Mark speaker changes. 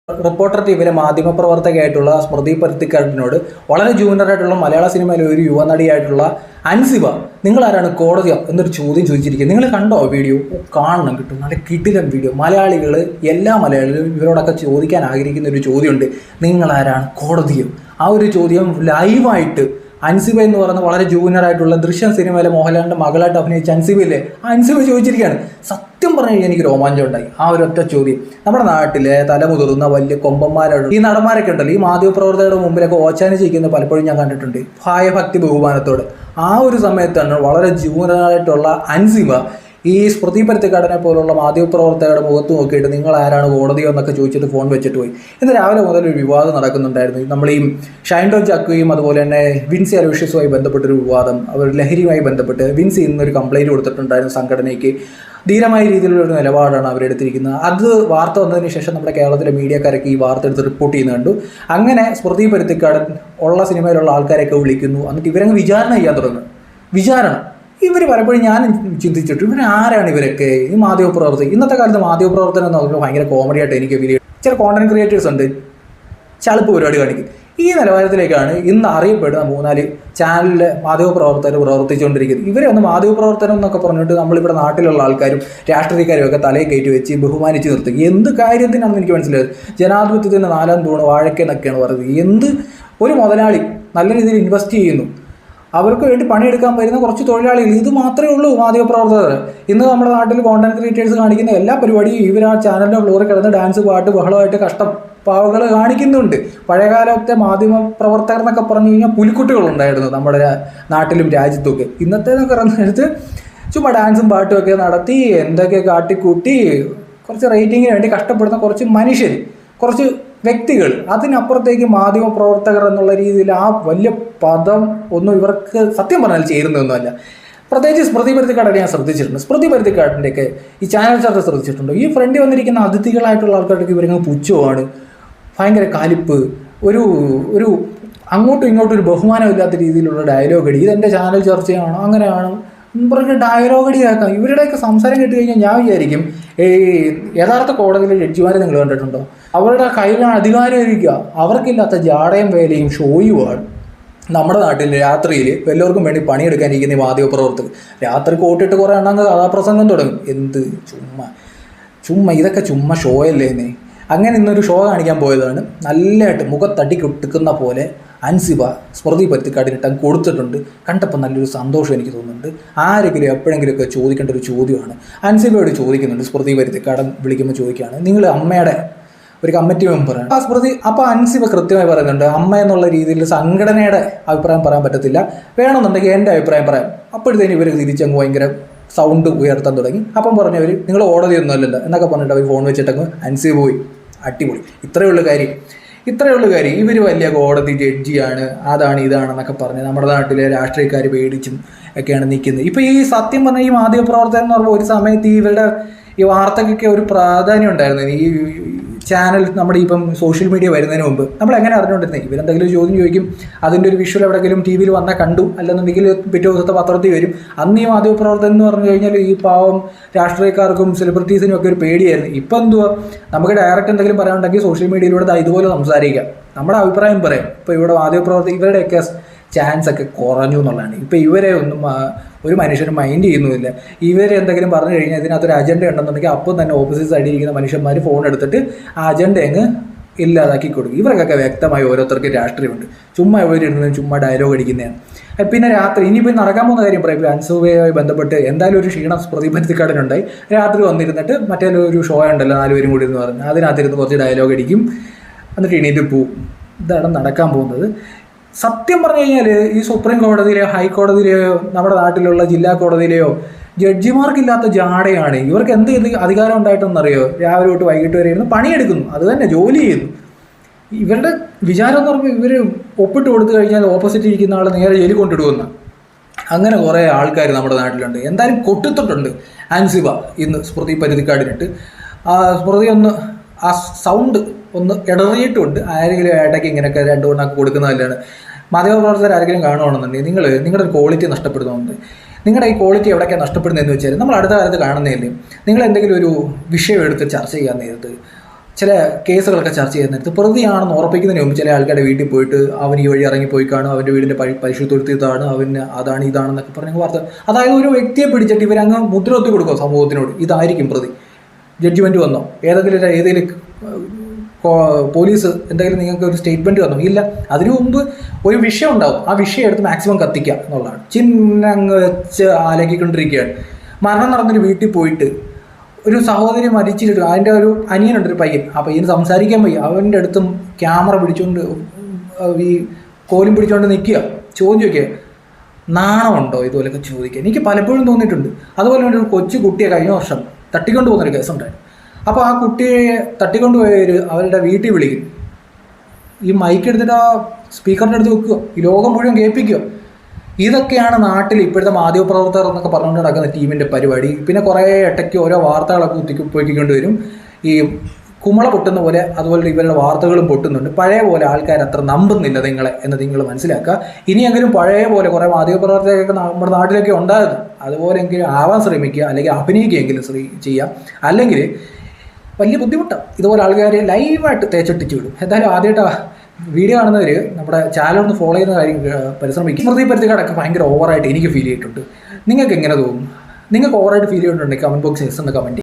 Speaker 1: Reporter ടീമിലെ മാധ്യമപ്രവർത്തകയായിട്ടുള്ള സ്മൃതി പരുത്തിക്കാടിനോട് വളരെ ജൂനിയറായിട്ടുള്ള മലയാള സിനിമയിലെ ഒരു യുവനടിയായിട്ടുള്ള അൻസിബ നിങ്ങൾ ആരാണ് കോടതിയോ എന്നൊരു ചോദ്യം ചോദിച്ചിരിക്കുക. നിങ്ങൾ കണ്ടോ വീഡിയോ? കാണണം, കിട്ടും. നല്ല കിടിലൻ വീഡിയോ. മലയാളികൾ, എല്ലാ മലയാളികളും ഇവരോടൊക്കെ ചോദിക്കാൻ ആഗ്രഹിക്കുന്ന ഒരു ചോദ്യമുണ്ട്, നിങ്ങൾ ആരാണ് കോടതിയോ? ആ ഒരു ചോദ്യം ലൈവായിട്ട് അൻസിബ എന്ന് പറയുന്ന വളരെ ജൂനിയർ ആയിട്ടുള്ള ദൃശ്യം സിനിമയിലെ മോഹൻലാലിൻ്റെ മകളായിട്ട് അഭിനയിച്ച അൻസിബയില്ലേ, ആ അൻസിബ ചോദിച്ചിരിക്കുകയാണ്. സത്യം പറഞ്ഞു കഴിഞ്ഞാൽ എനിക്ക് രോമാഞ്ചം ഉണ്ടായി ആ ഒരൊറ്റ ചോദ്യം. നമ്മുടെ നാട്ടിലെ തലമുതിർന്ന വലിയ കൊമ്പന്മാരോട് ഈ നടന്മാരൊക്കെ ഉണ്ടല്ലോ, ഈ മാധ്യമപ്രവർത്തകരുടെ മുമ്പിലൊക്കെ ഓച്ചാനി ചെയ്യുന്ന പലപ്പോഴും ഞാൻ കണ്ടിട്ടുണ്ട് ഭയഭക്തി ബഹുമാനത്തോട്. ആ ഒരു സമയത്താണ് വളരെ ജൂനിയറായിട്ടുള്ള അൻസിബ ഈ സ്മൃതി പരുത്തിക്കാടിനെ പോലുള്ള മാധ്യമപ്രവർത്തകരുടെ മുഖത്ത് നോക്കിയിട്ട് നിങ്ങൾ ആരാണ് കോടതിയോ എന്നൊക്കെ ചോദിച്ചിട്ട് ഫോൺ വെച്ചിട്ട് പോയി. ഇന്ന് രാവിലെ മുതൽ ഒരു വിവാദം നടക്കുന്നുണ്ടായിരുന്നു. നമ്മൾ ഈ ഷൈൻ ടോം ചാക്കോയും അതുപോലെ തന്നെ വിൻസി അലോഷ്യസുമായി ബന്ധപ്പെട്ടൊരു വിവാദം, അവർ ലഹരിയുമായി ബന്ധപ്പെട്ട് വിൻസി ഇന്നൊരു കംപ്ലയിൻറ്റ് കൊടുത്തിട്ടുണ്ടായിരുന്നു സംഘടനയ്ക്ക്. ധീരമായ രീതിയിലുള്ള ഒരു നിലപാടാണ് അവരെടുത്തിരിക്കുന്നത്. അത് വാർത്ത വന്നതിന് ശേഷം നമ്മുടെ കേരളത്തിലെ മീഡിയക്കാരൊക്കെ ഈ വാർത്ത എടുത്ത് റിപ്പോർട്ട് ചെയ്യുന്നത് കണ്ടു. അങ്ങനെ സ്മൃതി പരുത്തിക്കാടൻ ഉള്ള സിനിമയിലുള്ള ആൾക്കാരെയൊക്കെ വിളിക്കുന്നു, എന്നിട്ട് ഇവരങ്ങ് വിചാരണ ചെയ്യാൻ തുടങ്ങും. വിചാരണ ഇവർ പലപ്പോഴും ഞാൻ ചിന്തിച്ചിട്ട് ഇവർ ആരാണ് ഇവരൊക്കെ? ഈ മാധ്യമപ്രവർത്തകർ. ഇന്നത്തെ കാലത്ത് മാധ്യമപ്രവർത്തനം എന്ന് പറയുമ്പോൾ ഭയങ്കര കോമഡിയായിട്ട് എനിക്ക് ഫീൽ ചെയ്യും. ചില കോണ്ടന്റ് ക്രിയേറ്റേഴ്സ് ഉണ്ട്, ചളുപ്പ് പരിപാടി കാണിക്കും. ഈ നിലവാരത്തിലേക്കാണ് ഇന്ന് അറിയപ്പെടുന്ന 3-4 ചാനലിലെ മാധ്യമപ്രവർത്തകർ പ്രവർത്തിച്ചുകൊണ്ടിരിക്കുന്നത്. ഇവരെ ഒന്ന് മാധ്യമപ്രവർത്തനം എന്നൊക്കെ പറഞ്ഞിട്ട് നമ്മളിവിടെ നാട്ടിലുള്ള ആൾക്കാരും രാഷ്ട്രീയക്കാരും ഒക്കെ തലയിൽ കയറ്റി വെച്ച് ബഹുമാനിച്ച് നിർത്തും. എന്ത് കാര്യത്തിനാണെന്ന് എനിക്ക് മനസ്സിലായത്. ജനാധിപത്യത്തിൻ്റെ 4 തൂണ് വാഴക്കെന്നൊക്കെയാണ് പറയുന്നത്. എന്ത് ഒരു മുതലാളി നല്ല രീതിയിൽ ഇൻവെസ്റ്റ് ചെയ്യുന്നു, അവർക്ക് വേണ്ടി പണിയെടുക്കാൻ വരുന്ന കുറച്ച് തൊഴിലാളികൾ, ഇത് മാത്രമേ ഉള്ളൂ മാധ്യമപ്രവർത്തകർ. ഇന്ന് നമ്മുടെ നാട്ടിൽ കോണ്ടന്റ് ക്രിയേറ്റേഴ്സ് കാണിക്കുന്ന എല്ലാ പരിപാടിയും ഇവർ ആ ചാനലിൻ്റെ ഫ്ലോറിൽ കിടന്ന് ഡാൻസ്, പാട്ട്, ബഹളമായിട്ട് കഷ്ടപ്പാവുകൾ കാണിക്കുന്നുണ്ട്. പഴയകാലത്തെ മാധ്യമപ്രവർത്തകർ എന്നൊക്കെ പറഞ്ഞു കഴിഞ്ഞാൽ പുലിക്കുട്ടികളുണ്ടായിരുന്നു നമ്മുടെ നാട്ടിലും രാജ്യത്തുമൊക്കെ. ഇന്നത്തേന്നൊക്കെ പറഞ്ഞെടുത്ത് ചുമ്മാ ഡാൻസും പാട്ടും ഒക്കെ നടത്തി എന്തൊക്കെ കാട്ടിക്കൂട്ടി കുറച്ച് റേറ്റിങ്ങിന് വേണ്ടി കഷ്ടപ്പെടുന്ന കുറച്ച് മനുഷ്യർ, കുറച്ച് വ്യക്തികൾ. അതിനപ്പുറത്തേക്ക് മാധ്യമപ്രവർത്തകർ എന്നുള്ള രീതിയിൽ ആ വലിയ പദം ഒന്നും ഇവർക്ക് സത്യം പറഞ്ഞാൽ ചേരുന്നതൊന്നുമല്ല. പ്രത്യേകിച്ച് സ്മൃതി പരുത്തിക്കാടിനെ ഞാൻ ശ്രദ്ധിച്ചിട്ടുണ്ട്. സ്മൃതി പരുത്തിക്കാടിൻ്റെയൊക്കെ ഈ ചാനൽ ചർച്ച ശ്രദ്ധിച്ചിട്ടുണ്ട്. ഈ ഫ്രണ്ടിൽ വന്നിരിക്കുന്ന അതിഥികളായിട്ടുള്ള ആൾക്കാർക്ക് ഇവരങ്ങ് പുച്ഛമാണ്, ഭയങ്കര കാലിപ്പ്, ഒരു അങ്ങോട്ടും ഇങ്ങോട്ടും ഒരു ബഹുമാനമില്ലാത്ത രീതിയിലുള്ള ഡയലോഗ് അടി. ഇതെൻ്റെ ചാനൽ ചർച്ചയാണോ അങ്ങനെയാണോ പറഞ്ഞ് ഡയലോഗ് അടിയാക്കാം. ഇവരുടെയൊക്കെ സംസാരം കേട്ട് കഴിഞ്ഞാൽ ഞാൻ വിചാരിക്കും, യഥാർത്ഥ കോടതിയിലെ ജഡ്ജിമാരെ നിങ്ങൾ കണ്ടിട്ടുണ്ടോ? അവരുടെ കയ്യിലാണ് അധികാരം ഇരിക്കുക. അവർക്കില്ലാത്ത ജാടയും വേലയും ഷോയുമാണ് നമ്മുടെ നാട്ടിൽ രാത്രിയിൽ വല്ലവർക്കും വേണ്ടി പണിയെടുക്കാനിരിക്കുന്ന ഈ മാധ്യമപ്രവർത്തകർ. രാത്രി കോട്ടിട്ട് കുറേ എണ്ണങ്ങ് കഥാപ്രസംഗം തുടങ്ങും. എന്ത് ചുമ്മാ ഇതൊക്കെ ചുമ്മാ ഷോ അല്ലേന്നേ. അങ്ങനെ ഇന്നൊരു ഷോ കാണിക്കാൻ പോയതാണ്. നല്ലതായിട്ട് മുഖത്തടി കൊട്ടിക്കുന്ന പോലെ അൻസിബ സ്മൃതി പരുത്തിക്കാടിനിട്ട് കൊടുത്തിട്ടുണ്ട്. കണ്ടപ്പോൾ നല്ലൊരു സന്തോഷം എനിക്ക് തോന്നുന്നുണ്ട്. ആരെങ്കിലും എപ്പോഴെങ്കിലുമൊക്കെ ചോദിക്കേണ്ട ഒരു ചോദ്യമാണ്. അൻസിബയോട് ചോദിക്കുന്നുണ്ട്, സ്മൃതി പരുത്തിക്കാടൻ വിളിക്കുമ്പോൾ ചോദിക്കുകയാണ്, നിങ്ങൾ അമ്മയുടെ ഒരു കമ്മിറ്റി മെമ്പറാണ്. ആ സ്മൃതി അപ്പോൾ അൻസിബ കൃത്യമായി പറയുന്നുണ്ട്, അമ്മ എന്നുള്ള രീതിയിൽ സംഘടനയുടെ അഭിപ്രായം പറയാൻ പറ്റത്തില്ല, വേണമെന്നുണ്ടെങ്കിൽ എൻ്റെ അഭിപ്രായം പറയാം. അപ്പോഴത്തേനും ഇവർ തിരിച്ചങ്ങ് ഭയങ്കര സൗണ്ട് ഉയർത്താൻ തുടങ്ങി. അപ്പം പറഞ്ഞവർ നിങ്ങൾ കോടതിയൊന്നും അല്ലല്ലോ എന്നൊക്കെ പറഞ്ഞിട്ട് അവർ ഫോൺ വെച്ചിട്ടങ്ങ് അൻസിബ പോയി. അടിപൊളി. ഇത്രയേ ഉള്ളൂ കാര്യം. ഇവർ വലിയ കോടതി ജഡ്ജിയാണ്, അതാണ് ഇതാണെന്നൊക്കെ പറഞ്ഞ് നമ്മുടെ നാട്ടിലെ രാഷ്ട്രീയക്കാർ പേടിച്ചും ഒക്കെയാണ് നിൽക്കുന്നത്. ഇപ്പോൾ ഈ സത്യം പറഞ്ഞാൽ ഈ മാധ്യമപ്രവർത്തകർ എന്ന് പറയുമ്പോൾ ഒരു സമയത്ത് ഇവരുടെ ഈ വാർത്തക്കൊക്കെ ഒരു പ്രാധാന്യം ഉണ്ടായിരുന്നു. ഈ ചാനൽ നമ്മുടെ ഇപ്പം സോഷ്യൽ മീഡിയ വരുന്നതിന് മുമ്പ് നമ്മൾ എങ്ങനെ അറിഞ്ഞുകൊണ്ടിരുന്നത്? ഇവരെന്തെങ്കിലും ചോദ്യം ചോദിക്കും, അതിൻ്റെ ഒരു വിഷ്വൽ എവിടെയെങ്കിലും ടി വിയിൽ വന്നാൽ കണ്ടു, അല്ലെന്നുണ്ടെങ്കിൽ പിറ്റേ ദിവസത്തെ പത്രത്തിൽ വരും. അന്ന് ഈ മാധ്യമപ്രവർത്തകൻ എന്ന് പറഞ്ഞു കഴിഞ്ഞാൽ ഈ പാവം രാഷ്ട്രീയക്കാർക്കും സെലിബ്രിറ്റീസിനും ഒക്കെ ഒരു പേടിയായിരുന്നു. ഇപ്പം എന്തുവാ, നമുക്ക് ഡയറക്റ്റ് എന്തെങ്കിലും പറയാനുണ്ടെങ്കിൽ സോഷ്യൽ മീഡിയയിലൂടെ ഇതുപോലെ സംസാരിക്കാം, നമ്മുടെ അഭിപ്രായം പറയാം. ഇപ്പോൾ ഇവിടെ മാധ്യമപ്രവർത്തകർ ഇവരുടെയൊക്കെ ചാൻസ് ഒക്കെ കുറഞ്ഞു എന്നുള്ളതാണ്. ഇപ്പോൾ ഇവരെ ഒന്നും ഒരു മനുഷ്യനും മൈൻഡ് ചെയ്യുന്നുമില്ല. ഇവരെന്തെങ്കിലും പറഞ്ഞു കഴിഞ്ഞാൽ ഇതിനകത്തൊരു അജണ്ട ഉണ്ടെന്നുണ്ടെങ്കിൽ അപ്പം തന്നെ ഓപ്പോസിറ്റ് സൈഡിൽ ഇരിക്കുന്ന മനുഷ്യന്മാർ ഫോൺ എടുത്തിട്ട് ആ അജണ്ട അങ്ങ് ഇല്ലാതാക്കി കൊടുക്കും. ഇവർക്കൊക്കെ വ്യക്തമായി ഓരോരുത്തർക്ക് രാഷ്ട്രീയമുണ്ട്. ചുമ്മാ ഇവരിരുന്ന് ചുമ്മാ ഡയലോഗ് അടിക്കുന്നതാണ്. പിന്നെ രാത്രി ഇനിയിപ്പോൾ നടക്കാൻ പോകുന്ന കാര്യം പറയും. അൻസിബയുമായി ബന്ധപ്പെട്ട് എന്തായാലും ഒരു ക്ഷീണം സ്മൃതി പരുത്തിക്കാടിനുണ്ടായി. രാത്രി വന്നിരുന്നിട്ട് മറ്റേ ഒരു ഷോ ഉണ്ടല്ലോ 4 പേരും കൂടി എന്ന് പറഞ്ഞ് അതിനകത്തിരുന്ന് കുറച്ച് ഡയലോഗ് അടിക്കും, എന്നിട്ട് എണീറ്റ് പോവും. ഇതാണ് നടക്കാൻ പോകുന്നത്. സത്യം പറഞ്ഞു കഴിഞ്ഞാൽ ഈ സുപ്രീം കോടതിയിലെയോ ഹൈക്കോടതിയിലെയോ നമ്മുടെ നാട്ടിലുള്ള ജില്ലാ കോടതിയിലെയോ ജഡ്ജിമാർക്കില്ലാത്ത ജാടയാണ്. ഇവർക്ക് എന്ത് അധികാരം ഉണ്ടായിട്ടെന്നറിയോ? രാവിലെ തൊട്ട് വൈകിട്ട് വരെ ഇരുന്ന് പണിയെടുക്കുന്നു, അത് തന്നെ ജോലി ചെയ്യുന്നു. ഇവരുടെ വിചാരം എന്ന് പറയുമ്പോൾ ഇവർ ഒപ്പിട്ട് കൊടുത്തു കഴിഞ്ഞാൽ ഓപ്പോസിറ്റ് ഇരിക്കുന്ന ആൾ നേരെ ജയിലിൽ കൊണ്ടിടുമെന്ന്. അങ്ങനെ കുറേ ആൾക്കാർ നമ്മുടെ നാട്ടിലുണ്ട്. എന്തായാലും കൊട്ടിത്തിട്ടുണ്ട് അൻസിബ ഇന്ന് സ്മൃതി പരുത്തിക്കാടിനിട്ട്. സ്മൃതി ഒന്ന് ആ സൗണ്ട് ഒന്ന് ഇടറിയിട്ടുമുണ്ട്. ആരെങ്കിലും ഇടയ്ക്ക് ഇങ്ങനെയൊക്കെ 2 കൊണ്ടൊക്കെ കൊടുക്കുന്നതല്ലാണ്. മാധ്യമപ്രവർത്തകർ ആരെങ്കിലും കാണുകയാണെന്നുണ്ടെങ്കിൽ നിങ്ങളുടെ ഒരു ക്വാളിറ്റി നഷ്ടപ്പെടുന്നുണ്ട്. നിങ്ങളുടെ ഈ ക്വാളിറ്റി എവിടെയൊക്കെയാണ് നഷ്ടപ്പെടുന്നതെന്ന് വെച്ചാൽ നമ്മൾ അടുത്ത കാലത്ത് കാണുന്നതല്ലേ, നിങ്ങൾ എന്തെങ്കിലും ഒരു വിഷയം എടുത്ത് ചർച്ച ചെയ്യാൻ നേരത്ത് ചില കേസുകളൊക്കെ ചർച്ച ചെയ്യുന്ന നേരത്ത് പ്രതിയാണെന്ന് ഉറപ്പിക്കുന്നതിന് മുമ്പ് ചില ആൾക്കാരുടെ വീട്ടിൽ പോയിട്ട് അവൻ ഈ വഴി ഇറങ്ങിപ്പോയി കാണും, അവൻ്റെ വീടിൻ്റെ പരിശുദ്ധപ്പെടുത്തിയതാണ്, അവന് അതാണ് ഇതാണെന്നൊക്കെ പറഞ്ഞ വാർത്ത. അതായത് ഒരു വ്യക്തിയെ പിടിച്ചിട്ട് ഇവരങ്ങ് മുദ്രകുത്തി കൊടുക്കുക സമൂഹത്തിനോട്, ഇതായിരിക്കും പ്രതി. ജഡ്ജ്മെൻറ്റ് വന്നോ, ഏതെങ്കിലും പോലീസ് എന്തെങ്കിലും നിങ്ങൾക്ക് ഒരു സ്റ്റേറ്റ്മെൻറ്റ് തന്നോ? ഇല്ല. അതിനു മുമ്പ് ഒരു വിഷയം ഉണ്ടാവും, ആ വിഷയം എടുത്ത് മാക്സിമം കത്തിക്കുക എന്നുള്ളതാണ്. ചിന്നങ്ങ് വെച്ച് ആലോചിക്കൊണ്ടിരിക്കുകയാണ്. മരണം നടന്നൊരു വീട്ടിൽ പോയിട്ട് ഒരു സഹോദരി മരിച്ചിട്ട് അതിൻ്റെ ഒരു അനിയനുണ്ട്, ഒരു പയ്യൻ. ആ പയ്യന് സംസാരിക്കാൻ വയ്യ, അവൻ്റെ അടുത്തും ക്യാമറ പിടിച്ചുകൊണ്ട് ഈ കോലും പിടിച്ചുകൊണ്ട് നിൽക്കുക, ചോദ്യം ചോദിക്കുക. നാണമുണ്ടോ ഇതുപോലെയൊക്കെ ചോദിക്കുക? എനിക്ക് പലപ്പോഴും തോന്നിയിട്ടുണ്ട്. അതുപോലെ ഒരു കൊച്ചു കുട്ടിയെ കഴിഞ്ഞ വർഷം തട്ടിക്കൊണ്ട് പോകുന്നൊരു കേസുണ്ടായിരുന്നു. അപ്പോൾ ആ കുട്ടിയെ തട്ടിക്കൊണ്ടുപോയവർ അവരുടെ വീട്ടിൽ വിളിക്കും, ഈ മൈക്ക് എടുത്തിട്ട് ആ സ്പീക്കറിൻ്റെ അടുത്ത് വെക്കുക, ഈ ലോകം മുഴുവൻ കേൾപ്പിക്കുക. ഇതൊക്കെയാണ് നാട്ടിൽ ഇപ്പോഴത്തെ മാധ്യമപ്രവർത്തകർ എന്നൊക്കെ പറഞ്ഞുകൊണ്ട് നടക്കുന്ന ടീമിൻ്റെ പരിപാടി. പിന്നെ കുറേ ഇടയ്ക്ക് ഓരോ വാർത്തകളൊക്കെ പൊയ്ക്കൊണ്ട് വരും, ഈ കുമള പൊട്ടുന്ന പോലെ. അതുപോലെ ഇവരുടെ വാർത്തകളും പൊട്ടുന്നുണ്ട്. പഴയ പോലെ ആൾക്കാർ അത്ര നമ്പുന്നില്ല നിങ്ങളെ എന്ന് നിങ്ങൾ മനസ്സിലാക്കുക. ഇനിയെങ്കിലും പഴയ പോലെ കുറേ മാധ്യമപ്രവർത്തകരൊക്കെ നമ്മുടെ നാട്ടിലൊക്കെ ഉണ്ടാകും, അതുപോലെയെങ്കിലും ആവാൻ ശ്രമിക്കുക, അല്ലെങ്കിൽ അഭിനയിക്കുകയെങ്കിലും ചെയ്യാം. അല്ലെങ്കിൽ വലിയ ബുദ്ധിമുട്ടാണ്. ഇതുപോലെ ആൾക്കാർ ലൈവായിട്ട് തേച്ചൊട്ടിച്ച് വിടും. എന്തായാലും ആദ്യമായിട്ട് വീഡിയോ കാണുന്നവർ നമ്മുടെ ചാനൽ ഒന്ന് ഫോളോ ചെയ്യുന്ന കാര്യം പരിശ്രമിക്കും. സ്മൃതി പരുത്തിക്കാടൊക്കെ ഭയങ്കര ഓവറായിട്ട് എനിക്ക് ഫീൽ ചെയ്തിട്ടുണ്ട്. നിങ്ങൾക്ക് എങ്ങനെ തോന്നുന്നു? നിങ്ങൾക്ക് ഓവറായിട്ട് ഫീൽ ചെയ്തിട്ടുണ്ടെങ്കിൽ കമൻറ്റ് ബോക്സിൽ കമൻറ്റ്